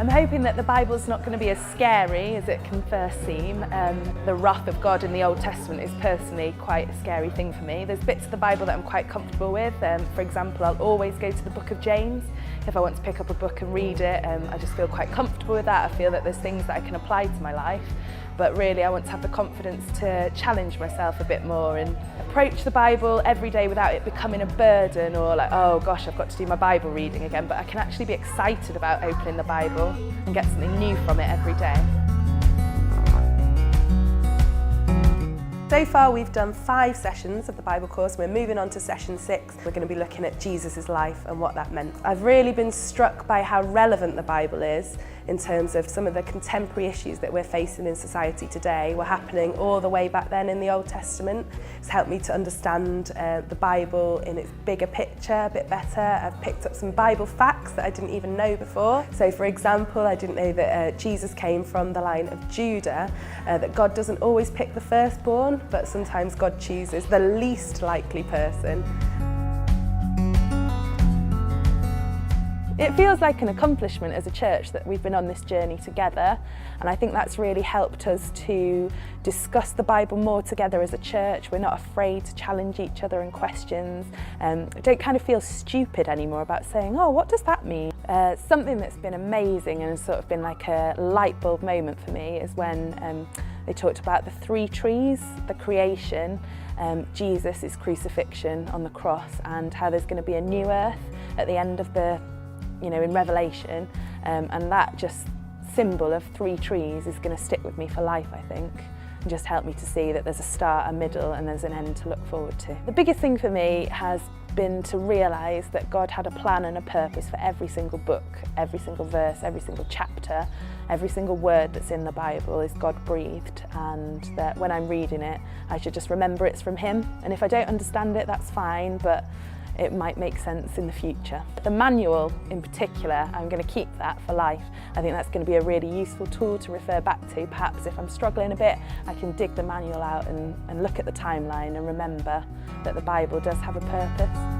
I'm hoping that the Bible's not going to be as scary as it can first seem. The wrath of God in the Old Testament is personally quite a scary thing for me. There's bits of the Bible that I'm quite comfortable with. For example, I'll always go to the book of James. If I want to pick up a book and read it, I just feel quite comfortable with that. I feel that there's things that I can apply to my life. But really, I want to have the confidence to challenge myself a bit more and approach the Bible every day without it becoming a burden or like, oh gosh, I've got to do my Bible reading again. But I can actually be excited about opening the Bible and get something new from it every day. So far we've done 5 sessions of the Bible course. We're moving on to session 6. We're going to be looking at Jesus' life and what that meant. I've really been struck by how relevant the Bible is in terms of some of the contemporary issues that we're facing in society today were happening all the way back then in the Old Testament. It's helped me to understand the Bible in its bigger picture a bit better. I've picked up some Bible facts that I didn't even know before. So for example, I didn't know that Jesus came from the line of Judah, that God doesn't always pick the firstborn, but sometimes God chooses the least likely person. It feels like an accomplishment as a church that we've been on this journey together, and I think that's really helped us to discuss the Bible more together as a church. We're not afraid to challenge each other in questions. I don't kind of feel stupid anymore about saying, oh, what does that mean? Something that's been amazing and has sort of been like a light bulb moment for me is when they talked about the 3 trees, the creation, Jesus' crucifixion on the cross, and how there's going to be a new earth at the end of in Revelation, and that just symbol of 3 trees is going to stick with me for life, I think, and just help me to see that there's a start, a middle, and there's an end to look forward to. The biggest thing for me has been to realise that God had a plan and a purpose for every single book, every single verse, every single chapter, every single word that's in the Bible is God-breathed, and that when I'm reading it, I should just remember it's from Him, and if I don't understand it, that's fine, but it might make sense in the future. The manual in particular, I'm going to keep that for life. I think that's going to be a really useful tool to refer back to. Perhaps if I'm struggling a bit, I can dig the manual out and look at the timeline and remember that the Bible does have a purpose.